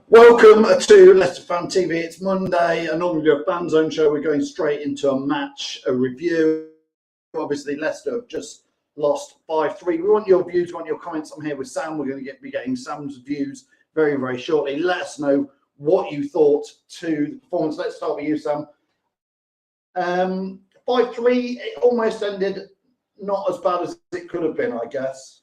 Welcome to Leicester Fan TV. It's Monday. I normally do a fan zone show. We're going straight into a match, a review. Obviously, Leicester have just lost 5-3. We want your views, we want your comments. I'm here with Sam. We're going to be getting Sam's views very, very shortly. Let us know what you thought to the performance. Let's start with you, Sam. 5-3, it almost ended not as bad as it could have been, I guess.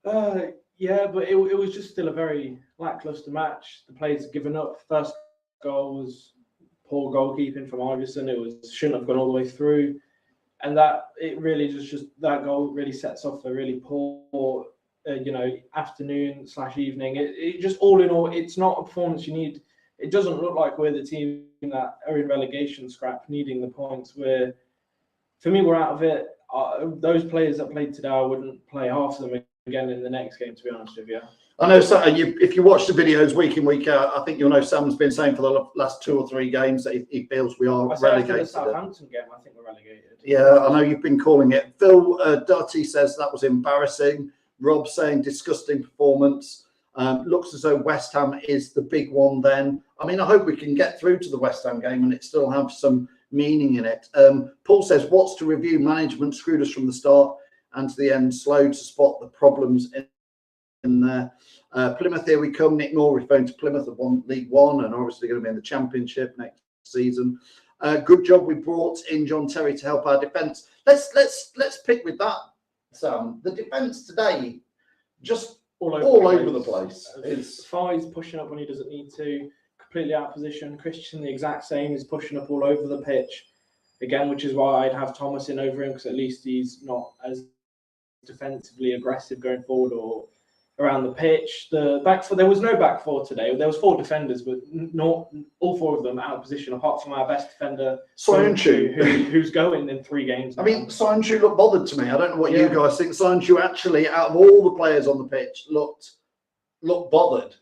Yeah, but it was just still a very lacklustre match. The players had given up. First goal was poor goalkeeping from Iverson. It shouldn't have gone all the way through, and that that goal really sets off a really poor, afternoon/evening. It just all in all, it's not a performance you need. It doesn't look like we're the team that are in relegation scrap, needing the points. For me, we're out of it. Those players that played today, I wouldn't play half of them again in the next game, to be honest with you. I know, if you watch the videos week in, week out, I think you'll know Sam's been saying for the last 2 or 3 games that he feels we are relegated. After the Southampton game, I think we're relegated. Yeah, I know you've been calling it. Phil Dutty says that was embarrassing. Rob saying disgusting performance. Looks as though West Ham is the big one then. I mean, I hope we can get through to the West Ham game and it still have some meaning in it. Paul says, what's to review? Management screwed us from the start and to the end, slow to spot the problems in there. Plymouth, here we come. Nick Moore referring to Plymouth have won League One and obviously going to be in the Championship next season. Good job we brought in John Terry to help our defence. Let's pick with that, Sam. The defence today just all over the place. Fai's pushing up when he doesn't need to, completely out of position. Christian, the exact same, is pushing up all over the pitch again, which is why I'd have Thomas in over him, because at least he's not as defensively aggressive going forward or around the pitch. The back four, there was no back four today. There was 4 defenders, but not all 4 of them out of position, apart from our best defender, Soyuncu, who's going in 3 games now. I mean, Soyuncu looked bothered to me. I don't know what you guys think. Soyuncu actually, out of all the players on the pitch, looked bothered.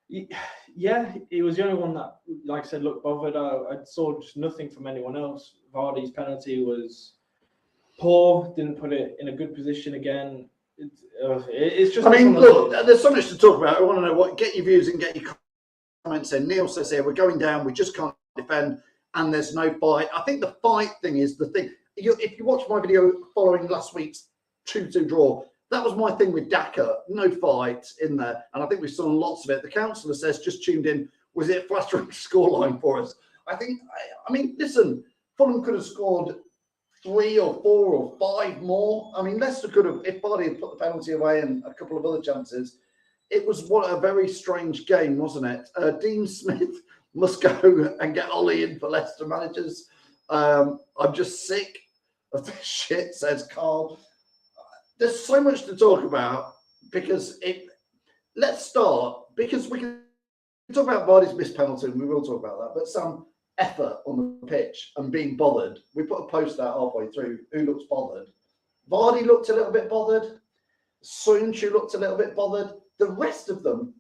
Yeah, he was the only one that, like I said, looked bothered. I saw just nothing from anyone else. Vardy's penalty was poor, didn't put it in a good position again. It's just. I mean, look, there's so much to talk about. I want to know get your views and get your comments in. Neil says here, we're going down, we just can't defend, and there's no fight. I think the fight thing is the thing. If you watch my video following last week's 2-2 draw, that was my thing with Daka. No fight in there, and I think we've seen lots of it. The councillor says, just tuned in, was it a flattering scoreline for us? I mean, listen, Fulham could have scored 3 or 4 or 5 more. I mean, Leicester could have, if Vardy had put the penalty away and a couple of other chances. It was a very strange game, wasn't it? Dean Smith must go and get Ollie in for Leicester managers. I'm just sick of this shit, says Carl. There's so much to talk about because let's start, because we can talk about Vardy's missed penalty and we will talk about that, but some effort on the pitch and being bothered. We put a post out halfway through, who looks bothered? Vardy looked a little bit bothered. Soyuncu looked a little bit bothered. The rest of them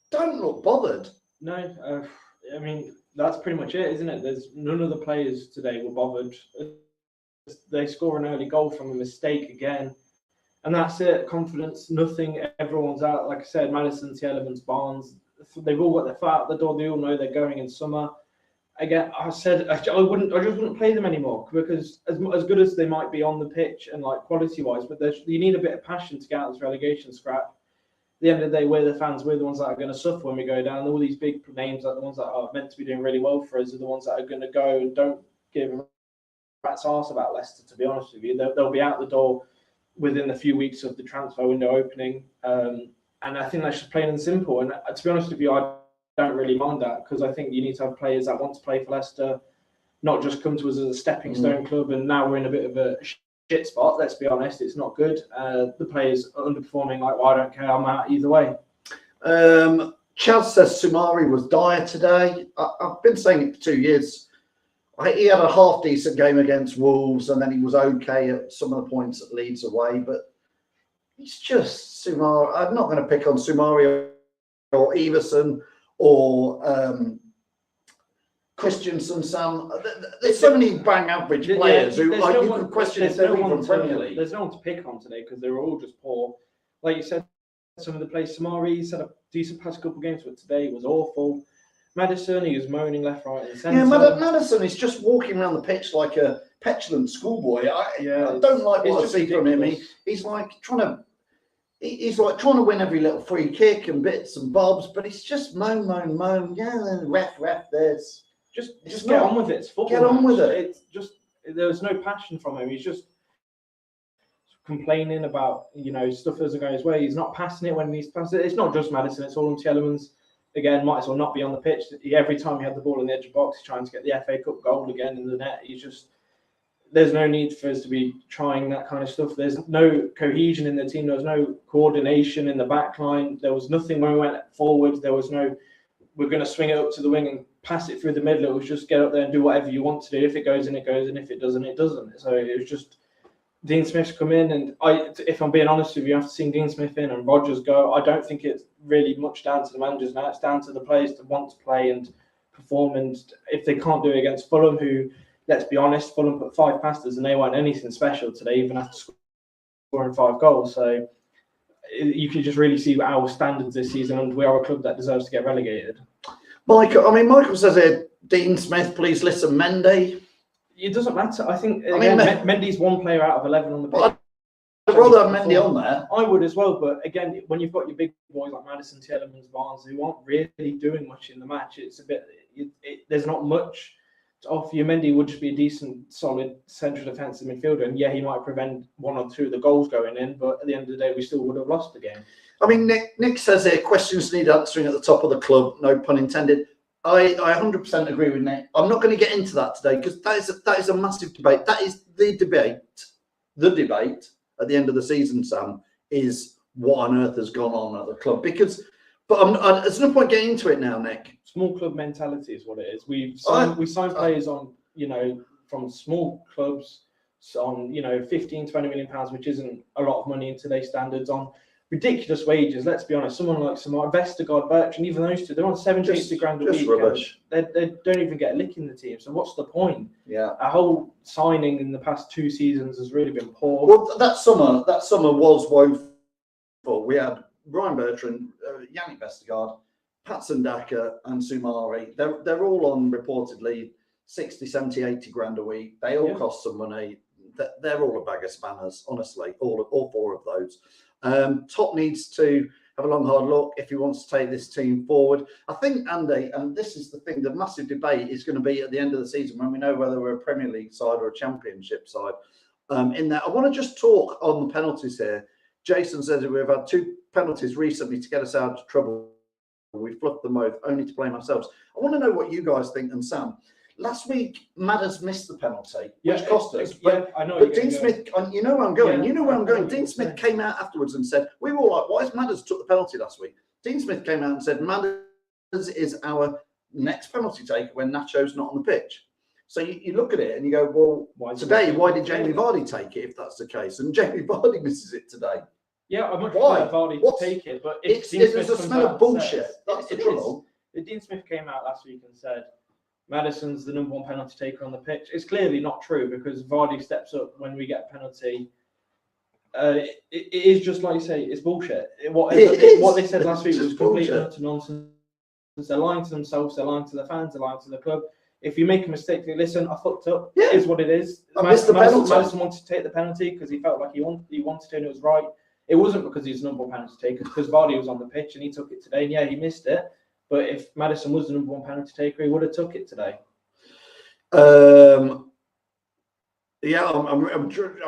don't look bothered. No, I mean, that's pretty much it, isn't it? There's none of the players today were bothered. They score an early goal from a mistake again. And that's it. Confidence, nothing. Everyone's out. Like I said, Madison, Elements, Barnes, they've all got their foot out the door. They all know they're going in summer. Again, I said I just wouldn't play them anymore, because as good as they might be on the pitch and like quality wise, but you need a bit of passion to get out of this relegation scrap. At the end of the day, we're the fans. We're the ones that are going to suffer when we go down. All these big names, like the ones that are meant to be doing really well for us, are the ones that are going to go and don't give a rat's arse about Leicester. To be honest with you, they'll be out the door within a few weeks of the transfer window opening, and I think that's just plain and simple. And to be honest with you, I don't really mind that, because I think you need to have players that want to play for Leicester, not just come to us as a stepping stone club. And now we're in a bit of a shit spot. Let's be honest, it's not good. The players are underperforming. Like, well, I don't care. I'm out either way. Chaz says Sumari was dire today. I've been saying it for 2 years He had a half decent game against Wolves, and then he was okay at some of the points at Leeds away. But he's just Sumari. I'm not going to pick on Sumari or Everson or Christensen. Sam, there's so many bang average players who like you could question if they're even Premier League. There's no one to pick on today because they were all just poor. Like you said, some of the players. Sumari's had a decent past couple of games, but today was awful. Madison, he was moaning left, right, and centre. Yeah, Madison is just walking around the pitch like a petulant schoolboy. I don't like what I see from him. He's like trying to win every little free kick and bits and bobs, but he's just moan. Yeah, ref, there's just get on with it. It's football. Get on with it. It's just there's no passion from him. He's just complaining about stuff doesn't go his way. He's not passing it when he needs to pass it. It's not just Madison. It's all empty elements. Again, might as well not be on the pitch. Every time he had the ball on the edge of the box, he's trying to get the FA Cup goal again in the net. There's no need for us to be trying that kind of stuff. There's no cohesion in the team. There was no coordination in the back line. There was nothing when we went forward. There was no, we're going to swing it up to the wing and pass it through the middle. It was just get up there and do whatever you want to do. If it goes in, it goes in. If it doesn't, it doesn't. So it was just Dean Smith's come in, and if I'm being honest with you, after seeing Dean Smith in and Rodgers go, I don't think it's really much down to the managers now. It's down to the players to want to play and perform. And if they can't do it against Fulham, who, let's be honest, Fulham put 5 past us and they weren't anything special today, even after scoring 5 goals. So you can just really see our standards this season, and we are a club that deserves to get relegated. Michael says here, Dean Smith, please listen, Mendy. It doesn't matter. I think Mendy's one player out of 11 on the pitch. I'd rather have Mendy on there. I would as well, but again, when you've got your big boys like Madison, Tielemans, Barnes, who aren't really doing much in the match, it's a bit. There's not much to offer you. Mendy would just be a decent, solid central defensive midfielder, and he might prevent 1 or 2 of the goals going in, but at the end of the day, we still would have lost the game. I mean, Nick says here, questions need answering at the top of the club, no pun intended. I 100% agree with Nick. I'm not going to get into that today because that is a massive debate. That is the debate. The debate at the end of the season, Sam, is what on earth has gone on at the club. There's no point getting into it now, Nick. Small club mentality is what it is. We signed players on, from small clubs on, 15, 20 million pounds, which isn't a lot of money in today's standards, on ridiculous wages. Let's be honest. Someone like Vestergaard, Bertrand, even those two, they're on 70 grand a week. Rubbish. They don't even get a lick in the team. So what's the point? Yeah. Our whole signing in the past 2 seasons has really been poor. Well, that summer was woeful. We had Ryan Bertrand, Yannick Vestergaard, Patson Daka and Sumari. They're all on reportedly 60, 70, 80 grand a week. They all cost some money. They're all a bag of spanners, honestly, all 4 of those. Top needs to have a long, hard look if he wants to take this team forward. I think, Andy, and this is the thing, the massive debate is going to be at the end of the season when we know whether we're a Premier League side or a Championship side. In that, I want to just talk on the penalties here. Jason says that we've had 2 penalties recently to get us out of trouble. We fluffed them both, only to blame ourselves. I want to know what you guys think. And Sam, last week, Madders missed the penalty, which cost us. I know. But Dean Smith, you know where I'm going. You know where I'm going. Dean Smith came out afterwards and said, we were all like, why is Madders took the penalty last week? Dean Smith came out and said, Madders is our next penalty taker when Nacho's not on the pitch. So you look at it and you go, well, why did Jamie Vardy take it if that's the case? And Jamie Vardy misses it today. Yeah, I'm much prefer Vardy to take it, but if there's a smell of bullshit. That's the trouble. If Dean Smith came out last week and said Madison's the number 1 penalty taker on the pitch, it's clearly not true because Vardy steps up when we get a penalty. It is just like you say, it's bullshit. What they said last week was complete and utter nonsense. They're lying to themselves, they're lying to the fans, they're lying to the club. If you make a mistake, listen, I fucked up. Yeah. It is what it is. Madison wanted to take the penalty because he felt like he wanted to and it was right. It wasn't because he was the number 1 penalty taker, because Vardy was on the pitch and he took it today. And he missed it. But if Madison was the number 1 penalty taker, he would have took it today. I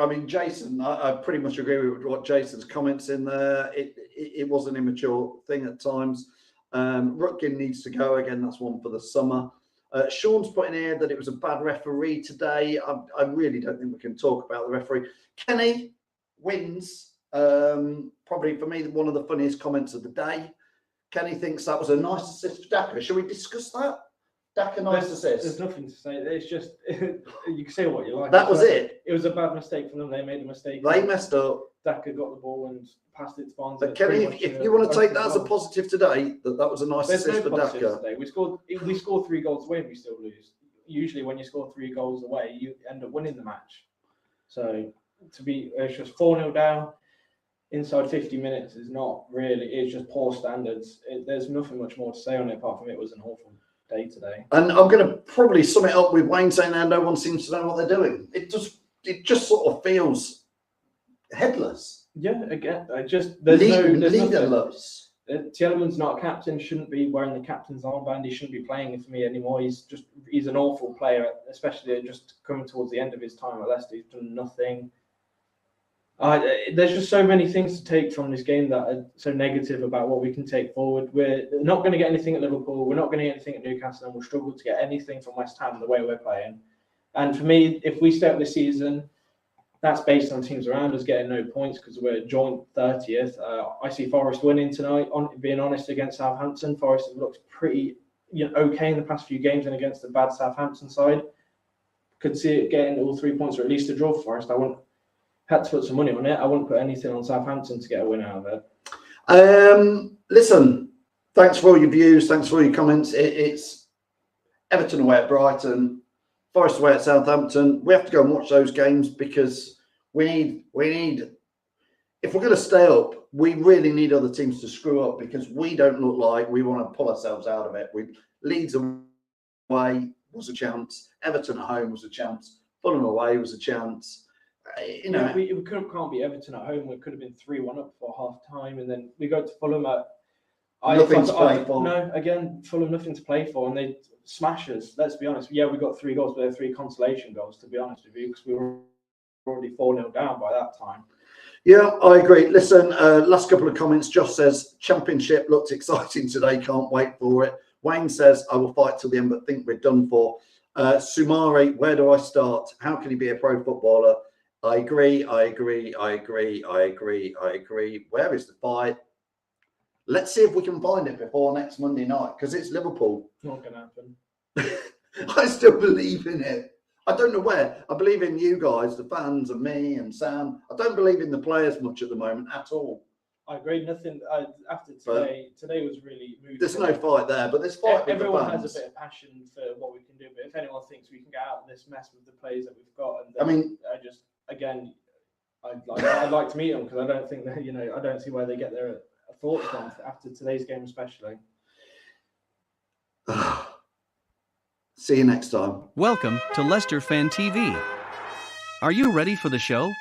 mean, Jason, I pretty much agree with what Jason's comments in there. It was an immature thing at times. Rutkin needs to go again. That's one for the summer. Sean's putting here that it was a bad referee today. I really don't think we can talk about the referee. Kenny wins. Probably for me one of the funniest comments of the day. Kenny thinks that was a nice assist for Daka. Shall we discuss that? Daka, nice assist. There's nothing to say. It's just you can say what you like. That was it. It was a bad mistake from them. They made a mistake. They messed up. Daka got the ball and passed it to Barnes. But Kenny, if you want to take that as a positive today, that was a nice assist for Daka. Today. We scored 3 goals away and we still lose. Usually when you score 3 goals away, you end up winning the match. So it's just 4-0 down inside 50 minutes is not really, it's just poor standards. There's nothing much more to say on it apart from it was an awful day today. And I'm going to probably sum it up with Wayne saying now no one seems to know what they're doing. It just sort of feels headless. Yeah, again, there's leaderless. Tielemans not a captain, shouldn't be wearing the captain's armband. He shouldn't be playing for me anymore. He's an awful player, especially just coming towards the end of his time at Leicester. He's done nothing. There's just so many things to take from this game that are so negative about what we can take forward. We're not going to get anything at Liverpool. We're not going to get anything at Newcastle, and we'll struggle to get anything from West Ham the way we're playing. And for me, if we start this season, that's based on teams around us getting no points because we're joint 30th. I see Forest winning tonight. Being honest, against Southampton, Forest have looked pretty okay in the past few games, and against the bad Southampton side, could see it getting all 3 points or at least a draw for Forest. Had to put some money on it. I wouldn't put anything on Southampton to get a win out of it. Listen, thanks for all your views. Thanks for all your comments. It's Everton away at Brighton, Forest away at Southampton. We have to go and watch those games because we need. If we're going to stay up, we really need other teams to screw up because we don't look like we want to pull ourselves out of it. Leeds away was a chance. Everton at home was a chance. Fulham away was a chance. We can't beat Everton at home. We could have been 3-1 up for half time, and then we go to Fulham at nothing to play for. No, again, Fulham nothing to play for, and they smash us. Let's be honest. Yeah, we got 3 goals, but they're 3 consolation goals. To be honest with you, because we were already 4-0 down by that time. Yeah, I agree. Listen, last couple of comments. Josh says Championship looked exciting today. Can't wait for it. Wayne says I will fight till the end, but think we're done for. Sumari, where do I start? How can he be a pro footballer? I agree. Where is the fight? Let's see if we can find it before next Monday night because it's Liverpool. Not going to happen. I still believe in it. I don't know where. I believe in you guys, the fans, and me and Sam. I don't believe in the players much at the moment at all. I agree. Nothing after today. Today was really moving. There's no fight there, but there's fight. Everyone has a bit of passion for what we can do. But if anyone thinks we can get out of this mess with the players that we've got, I'd like to meet them because I don't think that I don't see where they get their thoughts from after today's game, especially. See you next time. Welcome to Leicester Fan TV. Are you ready for the show?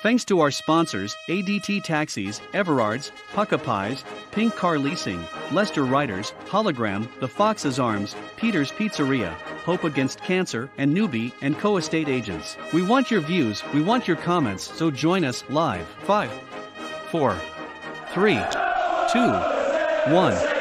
Thanks to our sponsors, ADT Taxis, Everards, Pukka Pies, Pink Car Leasing, Leicester Riders, Hollogram, The Fox's Arms, Peter's Pizzeria, Hope Against Cancer, and Newby Co estate agents. We want your views, we want your comments, so join us live. 5, 4, 3, 2, 1.